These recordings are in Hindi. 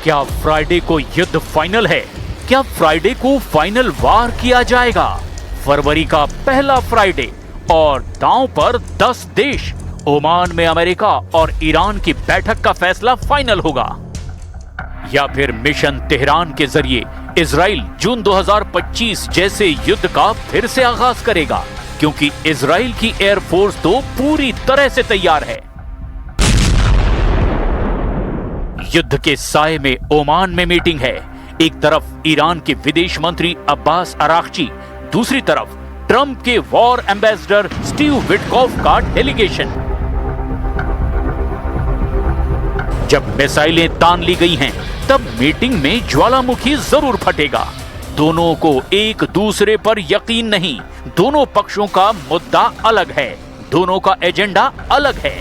क्या फ्राइडे को युद्ध फाइनल है? क्या फ्राइडे को फाइनल वार किया जाएगा? फरवरी का पहला फ्राइडे और दांव पर 10 देश। ओमान में अमेरिका और ईरान की बैठक का फैसला फाइनल होगा, या फिर मिशन तेहरान के जरिए इजराइल जून 2025 जैसे युद्ध का फिर से आगाज करेगा, क्योंकि इजराइल की एयरफोर्स तो पूरी तरह से तैयार है। युद्ध के साए में ओमान में मीटिंग है। एक तरफ ईरान के विदेश मंत्री अब्बास अराक्ची, दूसरी तरफ ट्रंप के वॉर एम्बेसडर स्टीव विटकॉफ का डेलीगेशन। जब मिसाइलें तान ली गई हैं, तब मीटिंग में ज्वालामुखी जरूर फटेगा। दोनों को एक दूसरे पर यकीन नहीं। दोनों पक्षों का मुद्दा अलग है, दोनों का एजेंडा अलग है।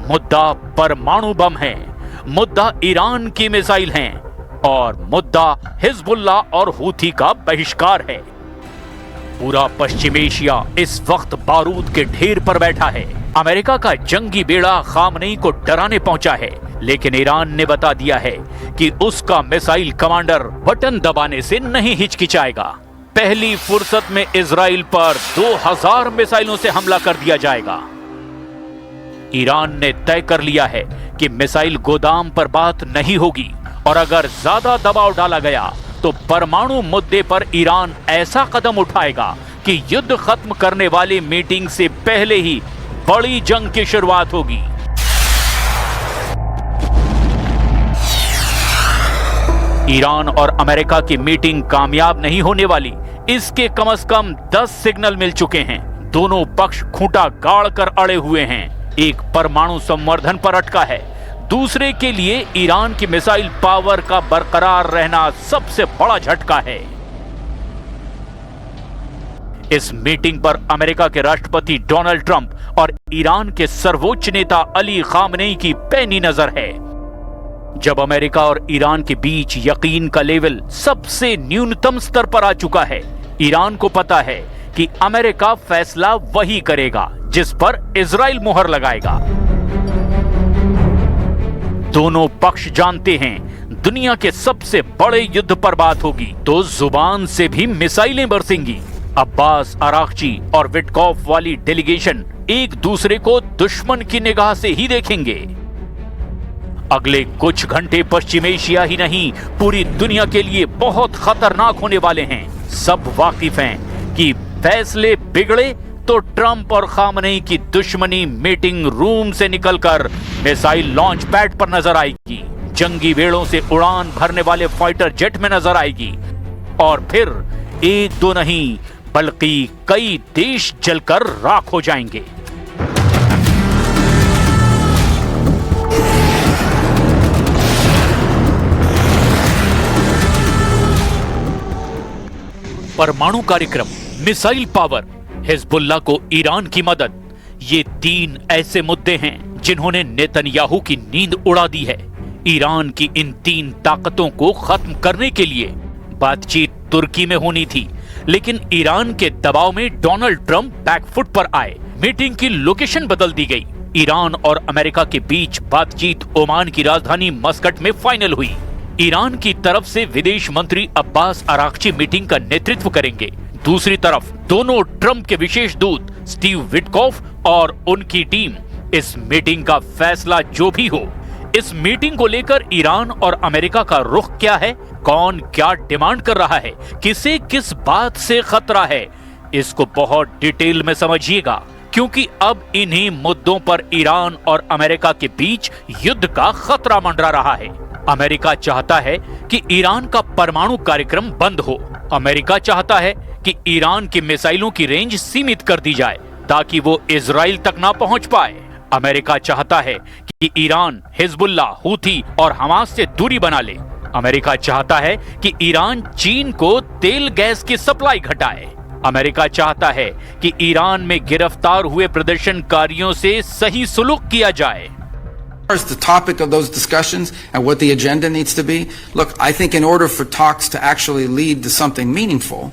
मुद्दा परमाणु बम है, मुद्दा ईरान की मिसाइल हैं, और मुद्दा हिजबुल्ला और हूथी का बहिष्कार है। पूरा पश्चिम एशिया इस वक्त बारूद के ढेर पर बैठा है। अमेरिका का जंगी बेड़ा खामनेई को डराने पहुंचा है, लेकिन ईरान ने बता दिया है कि उसका मिसाइल कमांडर बटन दबाने से नहीं हिचकिचाएगा। पहली फुर्सत में इजराइल पर 2000 मिसाइलों से हमला कर दिया जाएगा। ईरान ने तय कर लिया है कि मिसाइल गोदाम पर बात नहीं होगी, और अगर ज्यादा दबाव डाला गया तो परमाणु मुद्दे पर ईरान ऐसा कदम उठाएगा कि युद्ध खत्म करने वाली मीटिंग से पहले ही बड़ी जंग की शुरुआत होगी। ईरान और अमेरिका की मीटिंग कामयाब नहीं होने वाली, इसके कम से कम 10 सिग्नल मिल चुके हैं। दोनों पक्ष खूंटा गाड़ कर अड़े हुए हैं। एक परमाणु संवर्धन पर अटका है, दूसरे के लिए ईरान की मिसाइल पावर का बरकरार रहना सबसे बड़ा झटका है। इस मीटिंग पर अमेरिका के राष्ट्रपति डोनाल्ड ट्रंप और ईरान के सर्वोच्च नेता अली खामनेई की पैनी नजर है। जब अमेरिका और ईरान के बीच यकीन का लेवल सबसे न्यूनतम स्तर पर आ चुका है, ईरान को पता है कि अमेरिका फैसला वही करेगा जिस पर इजराइल मुहर लगाएगा। दोनों पक्ष जानते हैं दुनिया के सबसे बड़े युद्ध पर बात होगी तो जुबान से भी मिसाइलें बरसेंगी। अब्बास अराक्ची और विटकॉफ वाली डेलीगेशन एक दूसरे को दुश्मन की निगाह से ही देखेंगे। अगले कुछ घंटे पश्चिम एशिया ही नहीं, पूरी दुनिया के लिए बहुत खतरनाक होने वाले हैं। सब वाकिफ हैं कि फैसले बिगड़े तो ट्रंप और खामनेई की दुश्मनी मीटिंग रूम से निकलकर मिसाइल लॉन्च पैड पर नजर आएगी, जंगी बेड़ों से उड़ान भरने वाले फाइटर जेट में नजर आएगी, और फिर एक दो नहीं बल्कि कई देश जलकर राख हो जाएंगे। परमाणु कार्यक्रम, मिसाइल पावर, हिजबुल्लाह को ईरान की मदद, ये 3 ऐसे मुद्दे हैं जिन्होंने नेतन्याहू की नींद उड़ा दी है। ईरान की इन 3 ताकतों को खत्म करने के लिए बातचीत तुर्की में होनी थी, लेकिन ईरान के दबाव में डोनाल्ड ट्रंप बैकफुट पर आए। मीटिंग की लोकेशन बदल दी गई। ईरान और अमेरिका के बीच बातचीत ओमान की राजधानी मस्कट में फाइनल हुई। ईरान की तरफ से विदेश मंत्री अब्बास अराक्ची मीटिंग का नेतृत्व करेंगे। दूसरी तरफ दोनों ट्रंप के विशेष दूत स्टीव विटकॉफ और उनकी टीम। इस मीटिंग का फैसला जो भी हो, इस मीटिंग को लेकर ईरान और अमेरिका का रुख क्या है, कौन क्या डिमांड कर रहा है, किसे किस बात से खतरा है, इसको बहुत डिटेल में समझिएगा, क्योंकि अब इन्हीं मुद्दों पर ईरान और अमेरिका के बीच युद्ध का खतरा मंडरा रहा है। अमेरिका चाहता है कि ईरान का परमाणु कार्यक्रम बंद हो। अमेरिका चाहता है कि ईरान की मिसाइलों की रेंज सीमित कर दी जाए ताकि वो इजराइल तक ना पहुंच पाए। अमेरिका चाहता है कि ईरान हिजबुल्ला, हूथी और हमास से दूरी बना ले। अमेरिका चाहता है कि ईरान चीन को तेल गैस की सप्लाई घटाए। अमेरिका चाहता है कि ईरान में गिरफ्तार हुए प्रदर्शनकारियों से सही सुलूक किया जाए। As the topic of those discussions and what the agenda needs to be, look, I think in order for talks to actually lead to something meaningful,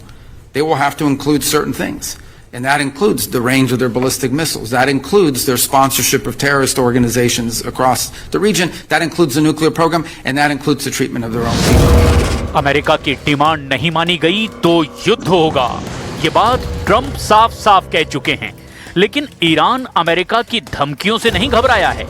they will have to include certain things. And that includes the range of their ballistic missiles. That includes their sponsorship of terrorist organizations across the region. That includes the nuclear program, and that includes the treatment of their own people. America की डिमांड नहीं मानी गई तो युद्ध होगा, ये बात ट्रंप साफ साफ कह चुके हैं। लेकिन ईरान अमेरिका की धमकियों से नहीं घबराया है।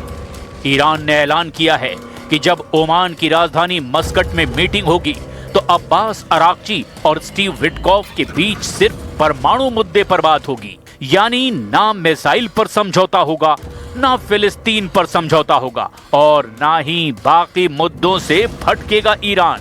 ईरान ने ऐलान किया है कि जब ओमान की राजधानी मस्कट में मीटिंग होगी तो अब्बास अराक्ची और स्टीव विटकॉफ के बीच सिर्फ परमाणु मुद्दे पर बात होगी। यानी ना मिसाइल पर समझौता होगा, ना फिलिस्तीन पर समझौता होगा और ना ही बाकी मुद्दों से भटकेगा ईरान।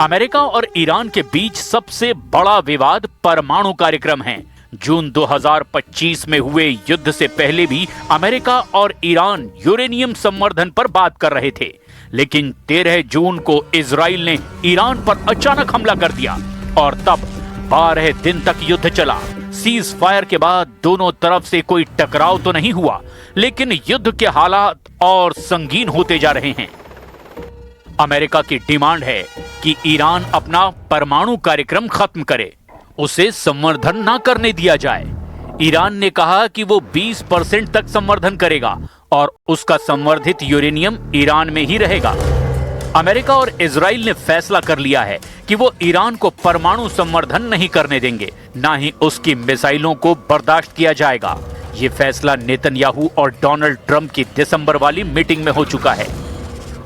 अमेरिका और ईरान के बीच सबसे बड़ा विवाद परमाणु कार्यक्रम है। जून 2025 में हुए युद्ध से पहले भी अमेरिका और ईरान यूरेनियम संवर्धन पर बात कर रहे थे, लेकिन 13 जून को इजराइल ने ईरान पर अचानक हमला कर दिया और तब 12 दिन तक युद्ध चला। सीज फायर के बाद दोनों तरफ से कोई टकराव तो नहीं हुआ, लेकिन युद्ध के हालात और संगीन होते जा रहे हैं। अमेरिका की डिमांड है कि ईरान अपना परमाणु कार्यक्रम खत्म करे, उसे संवर्धन ना करने दिया जाए। ईरान ने कहा कि वो 20% तक संवर्धन करेगा और उसका संवर्धित यूरेनियम ईरान में ही रहेगा। अमेरिका और इजराइल ने फैसला कर लिया है कि वो ईरान को परमाणु संवर्धन नहीं करने देंगे, ना ही उसकी मिसाइलों को बर्दाश्त किया जाएगा। ये फैसला नेतन्याहू और डोनाल्ड ट्रंप की दिसंबर वाली मीटिंग में हो चुका है।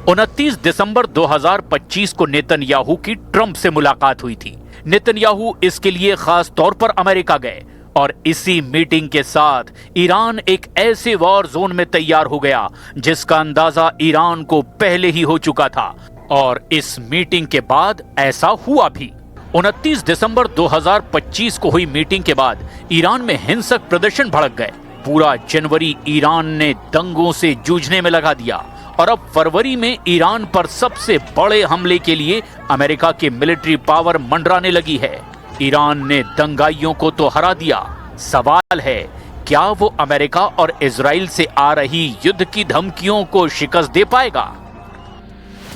29 दिसंबर 2025 को नेतन्याहू की ट्रंप से मुलाकात हुई थी। नेतन्याहू इसके लिए खास तौर पर अमेरिका गए और इसी मीटिंग के साथ ईरान एक ऐसे वॉर जोन में तैयार हो गया जिसका अंदाजा ईरान को पहले ही हो चुका था और इस मीटिंग के बाद ऐसा हुआ भी। 29 दिसंबर 2025 को हुई मीटिंग के बाद ईरान में हिंसक प्रदर्शन भड़क गए। पूरा जनवरी ईरान ने दंगों से जूझने में लगा दिया और अब फरवरी में ईरान पर सबसे बड़े हमले के लिए अमेरिका की मिलिट्री पावर मंडराने लगी है। ईरान ने दंगाइयों को तो हरा दिया, सवाल है क्या वो अमेरिका और इजराइल से आ रही युद्ध की धमकियों को शिकस्त दे पाएगा?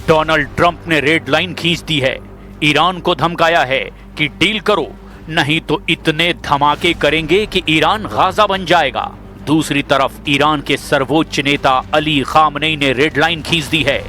डोनाल्ड ट्रंप ने रेड लाइन खींच दी है। ईरान को धमकाया है कि डील करो, नहीं तो इतने धमाके करेंगे कि ईरान गाजा बन जाएगा। दूसरी तरफ ईरान के सर्वोच्च नेता अली खामनेई ने रेड लाइन खींच दी है।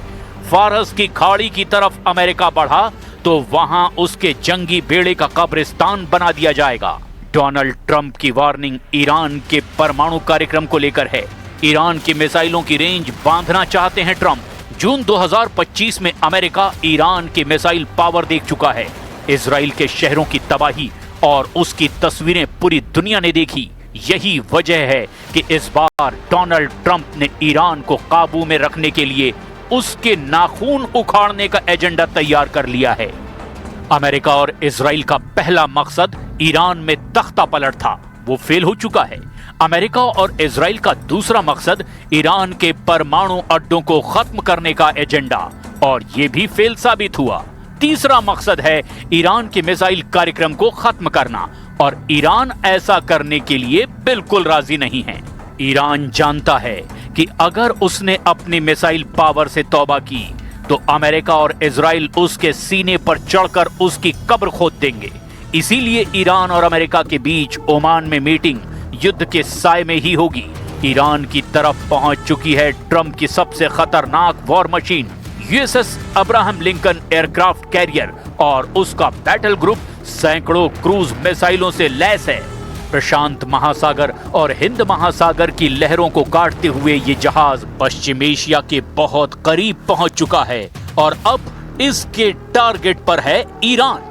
फारस की खाड़ी की तरफ अमेरिका बढ़ा तो वहां उसके जंगी बेड़े का कब्रिस्तान बना दिया जाएगा। डोनाल्ड ट्रंप की वार्निंग ईरान के परमाणु कार्यक्रम को लेकर है। ईरान की मिसाइलों की रेंज बांधना चाहते हैं ट्रंप। जून 2025 में अमेरिका ईरान की मिसाइल पावर देख चुका है। इजराइल के शहरों की तबाही और उसकी तस्वीरें पूरी दुनिया ने देखी। यही वजह है कि इस बार डोनाल्ड ट्रंप ने ईरान को काबू में रखने के लिए उसके नाखून उखाड़ने का एजेंडा तैयार कर लिया है। अमेरिका और इजराइल का पहला मकसद ईरान में तख्ता पलट था, वो फेल हो चुका है। अमेरिका और इजराइल का दूसरा मकसद ईरान के परमाणु अड्डों को खत्म करने का एजेंडा, और ये भी फेल साबित हुआ। तीसरा मकसद है ईरान के मिसाइल कार्यक्रम को खत्म करना, और ईरान ऐसा करने के लिए बिल्कुल राजी नहीं है। ईरान जानता है कि अगर उसने अपनी मिसाइल पावर से तौबा की तो अमेरिका और इजराइल उसके सीने पर चढ़कर उसकी कब्र खोद देंगे। इसीलिए ईरान और अमेरिका के बीच ओमान में मीटिंग युद्ध के साए में ही होगी। ईरान की तरफ पहुंच चुकी है ट्रंप की सबसे खतरनाक war machine USS Abraham Lincoln aircraft carrier, और उसका बैटल ग्रुप सैकड़ों क्रूज मिसाइलों से लैस है। प्रशांत महासागर और हिंद महासागर की लहरों को काटते हुए ये जहाज पश्चिम एशिया के बहुत करीब पहुंच चुका है और अब इसके टारगेट पर है ईरान।